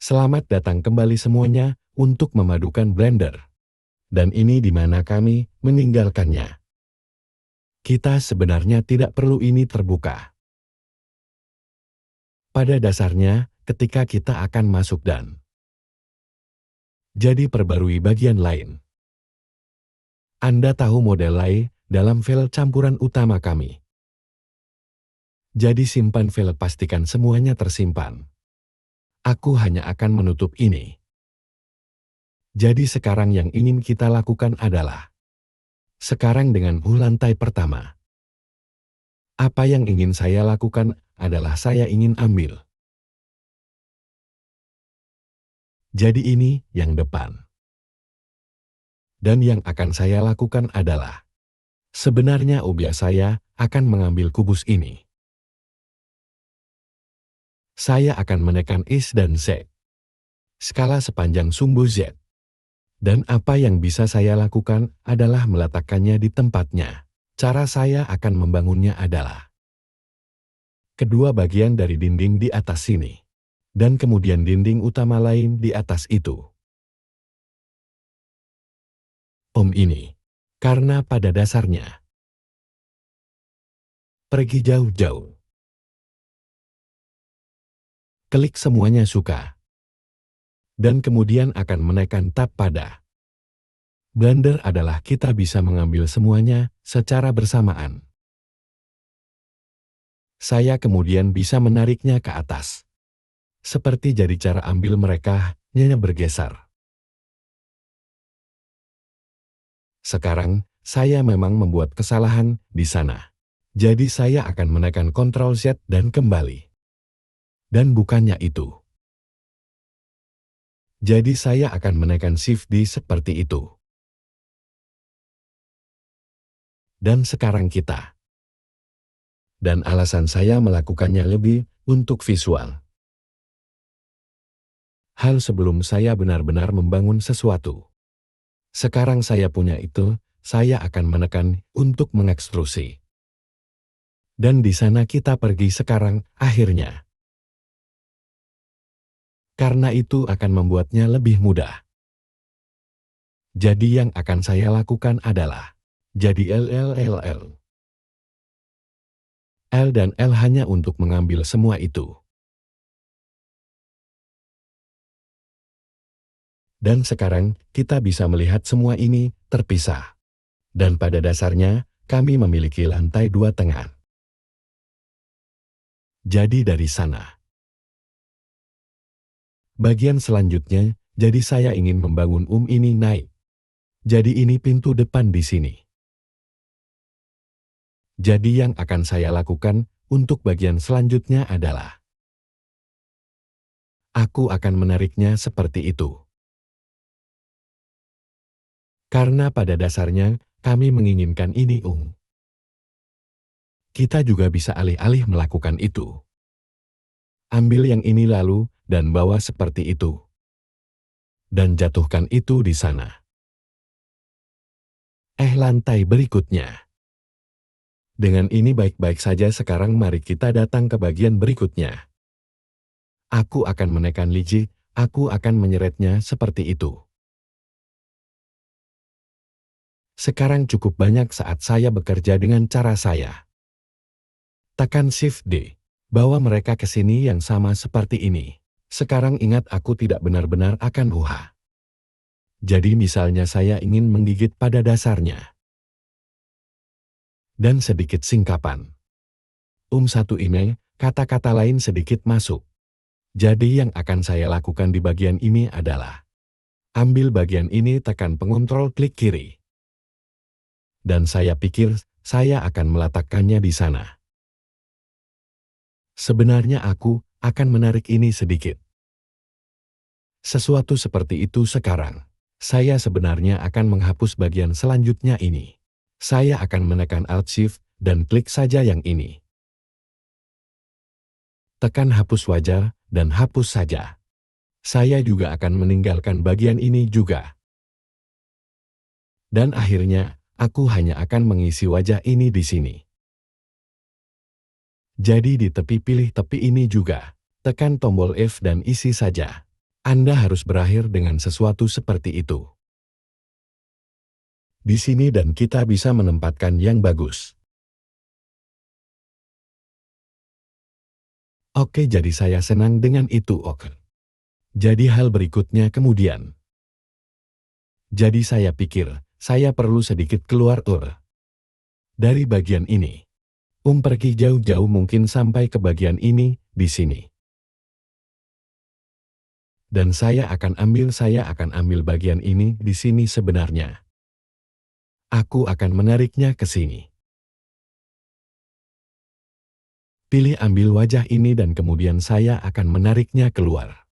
Selamat datang kembali semuanya untuk memadukan blender. Dan ini di mana kami meninggalkannya. Kita sebenarnya tidak perlu ini terbuka. Pada dasarnya, ketika kita akan masuk dan jadi perbarui bagian lain. Anda tahu model lay dalam file campuran utama kami. Jadi simpan file, pastikan semuanya tersimpan. Aku hanya akan menutup ini. Jadi sekarang yang ingin kita lakukan adalah sekarang dengan lantai pertama. Apa yang ingin saya lakukan adalah saya ingin ambil. Jadi ini yang depan. Dan yang akan saya lakukan adalah sebenarnya saya akan mengambil kubus ini. Saya akan menekan Is dan Z. Skala sepanjang sumbu Z. Dan apa yang bisa saya lakukan adalah meletakkannya di tempatnya. Cara saya akan membangunnya adalah kedua bagian dari dinding di atas sini. Dan kemudian dinding utama lain di atas itu. Ini. Karena pada dasarnya. Pergi jauh-jauh. Klik semuanya suka. Dan kemudian akan menekan tab pada Blender adalah kita bisa mengambil semuanya secara bersamaan. Saya kemudian bisa menariknya ke atas. Seperti jadi cara ambil mereka hanya bergeser. Sekarang, saya memang membuat kesalahan di sana. Jadi saya akan menekan Ctrl Z dan kembali. Dan bukannya itu. Jadi saya akan menekan Shift D seperti itu. Dan sekarang kita. Dan alasan saya melakukannya lebih untuk visual. Hal sebelum saya benar-benar membangun sesuatu. Sekarang saya punya itu, saya akan menekan untuk mengekstrusi. Dan di sana kita pergi sekarang, akhirnya. Karena itu akan membuatnya lebih mudah. Jadi yang akan saya lakukan adalah jadi L. L dan L hanya untuk mengambil semua itu. Dan sekarang kita bisa melihat semua ini terpisah. Dan pada dasarnya kami memiliki lantai 2 tengah. Jadi dari sana. Bagian selanjutnya, jadi saya ingin membangun ini naik. Jadi ini pintu depan di sini. Jadi yang akan saya lakukan untuk bagian selanjutnya adalah aku akan menariknya seperti itu. Karena pada dasarnya kami menginginkan ini Kita juga bisa alih-alih melakukan itu. Ambil yang ini lalu dan bawa seperti itu. Dan jatuhkan itu di sana. Lantai berikutnya. Dengan ini baik-baik saja, sekarang mari kita datang ke bagian berikutnya. Aku akan menekan Liji, aku akan menyeretnya seperti itu. Sekarang cukup banyak saat saya bekerja dengan cara saya. Tekan Shift D. Bawa mereka ke sini yang sama seperti ini. Sekarang ingat, aku tidak benar-benar akan Jadi misalnya saya ingin menggigit pada dasarnya. Dan sedikit singkapan. Satu ini, kata-kata lain sedikit masuk. Jadi yang akan saya lakukan di bagian ini adalah ambil bagian ini, tekan pengontrol klik kiri. Dan saya pikir saya akan meletakkannya di sana. Sebenarnya aku akan menarik ini sedikit. Sesuatu seperti itu sekarang. Saya sebenarnya akan menghapus bagian selanjutnya ini. Saya akan menekan Alt-Shift dan klik saja yang ini. Tekan hapus wajah dan hapus saja. Saya juga akan meninggalkan bagian ini juga. Dan akhirnya, aku hanya akan mengisi wajah ini di sini. Jadi di tepi pilih tepi ini juga. Tekan tombol F dan isi saja. Anda harus berakhir dengan sesuatu seperti itu. Di sini dan kita bisa menempatkan yang bagus. Oke, jadi saya senang dengan itu, oke. Jadi hal berikutnya kemudian. Jadi saya pikir, saya perlu sedikit keluar dari bagian ini. Pergi jauh-jauh mungkin sampai ke bagian ini, di sini. Dan saya akan ambil bagian ini di sini sebenarnya. Aku akan menariknya ke sini. Pilih ambil wajah ini dan kemudian saya akan menariknya keluar.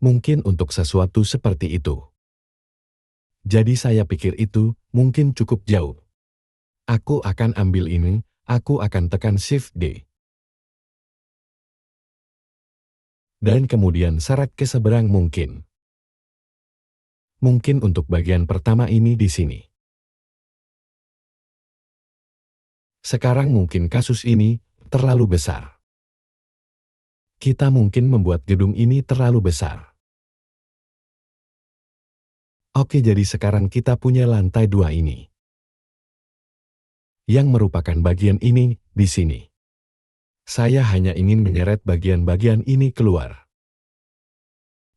Mungkin untuk sesuatu seperti itu. Jadi saya pikir itu mungkin cukup jauh. Aku akan ambil ini, aku akan tekan Shift D. Dan kemudian seret ke seberang mungkin. Mungkin untuk bagian pertama ini di sini. Sekarang mungkin kasus ini terlalu besar. Kita mungkin membuat gedung ini terlalu besar. Oke, jadi sekarang kita punya lantai 2 ini. Yang merupakan bagian ini, di sini. Saya hanya ingin menyeret bagian-bagian ini keluar.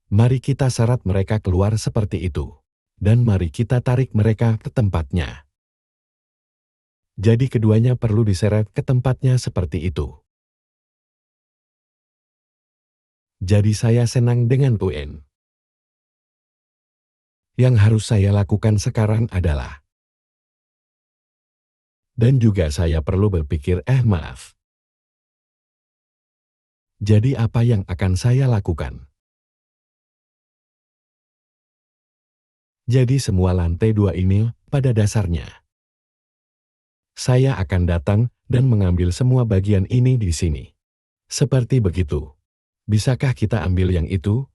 Mari kita seret mereka keluar seperti itu. Dan mari kita tarik mereka ke tempatnya. Jadi keduanya perlu diseret ke tempatnya seperti itu. Jadi saya senang dengan UN. Yang harus saya lakukan sekarang adalah. Dan juga saya perlu berpikir, maaf. Jadi apa yang akan saya lakukan? Jadi semua lantai 2 ini, pada dasarnya. Saya akan datang dan mengambil semua bagian ini di sini. Seperti begitu. Bisakah kita ambil yang itu?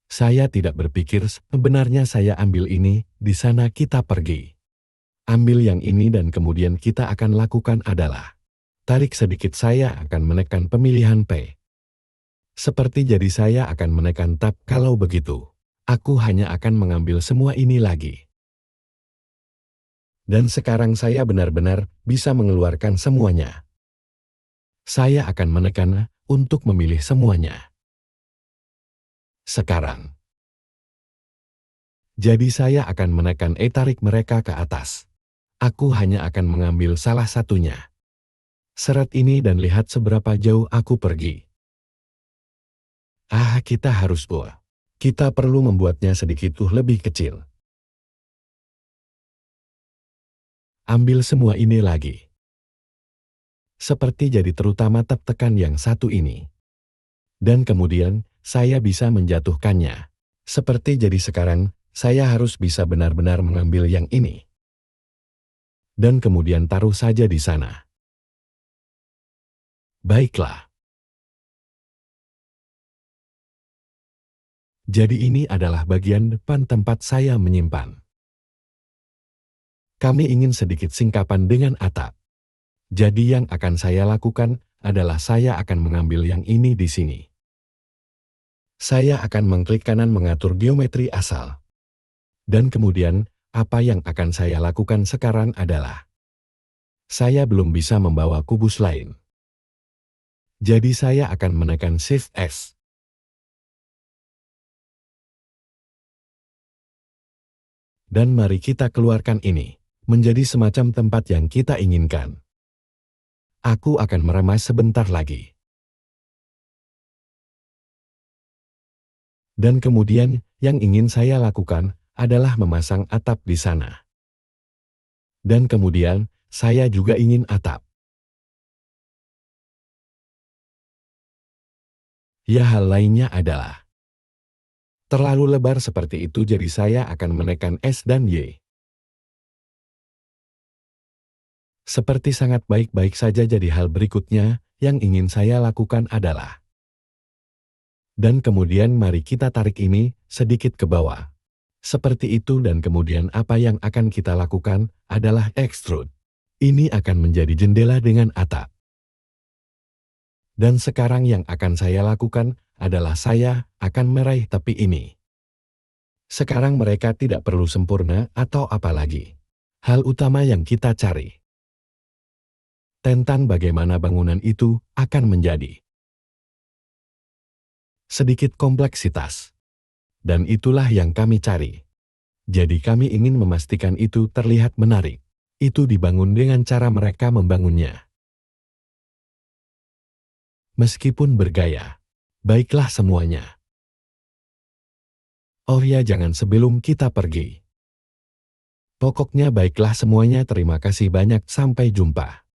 Saya tidak berpikir sebenarnya saya ambil ini, di sana kita pergi. Ambil yang ini dan kemudian kita akan lakukan adalah. Tarik sedikit saya akan menekan pemilihan P. Seperti jadi saya akan menekan tab kalau begitu. Aku hanya akan mengambil semua ini lagi. Dan sekarang saya benar-benar bisa mengeluarkan semuanya. Saya akan menekan untuk memilih semuanya. Sekarang. Jadi saya akan menekan tarik mereka ke atas. Aku hanya akan mengambil salah satunya. Seret ini dan lihat seberapa jauh aku pergi. Kita harus buat. Kita perlu membuatnya sedikit lebih kecil. Ambil semua ini lagi. Seperti jadi terutama tab tekan yang satu ini. Dan kemudian, saya bisa menjatuhkannya. Seperti jadi sekarang, saya harus bisa benar-benar mengambil yang ini. Dan kemudian taruh saja di sana. Baiklah. Jadi ini adalah bagian depan tempat saya menyimpan. Kami ingin sedikit singkapan dengan atap. Jadi yang akan saya lakukan adalah saya akan mengambil yang ini di sini. Saya akan mengklik kanan mengatur geometri asal. Dan kemudian, apa yang akan saya lakukan sekarang adalah saya belum bisa membawa kubus lain. Jadi saya akan menekan Shift S. Dan mari kita keluarkan ini. Menjadi semacam tempat yang kita inginkan. Aku akan meremas sebentar lagi. Dan kemudian, yang ingin saya lakukan adalah memasang atap di sana. Dan kemudian, saya juga ingin atap. Ya, hal lainnya adalah terlalu lebar seperti itu, jadi saya akan menekan S dan Y. Seperti sangat baik-baik saja, jadi hal berikutnya yang ingin saya lakukan adalah. Dan kemudian mari kita tarik ini sedikit ke bawah. Seperti itu dan kemudian apa yang akan kita lakukan adalah extrude. Ini akan menjadi jendela dengan atap. Dan sekarang yang akan saya lakukan adalah saya akan meraih tepi ini. Sekarang mereka tidak perlu sempurna atau apa lagi. Hal utama yang kita cari tentang bagaimana bangunan itu akan menjadi sedikit kompleksitas. Dan itulah yang kami cari. Jadi kami ingin memastikan itu terlihat menarik. Itu dibangun dengan cara mereka membangunnya. Meskipun bergaya, baiklah semuanya. Oh ya, jangan sebelum kita pergi. Pokoknya baiklah semuanya, terima kasih banyak, sampai jumpa.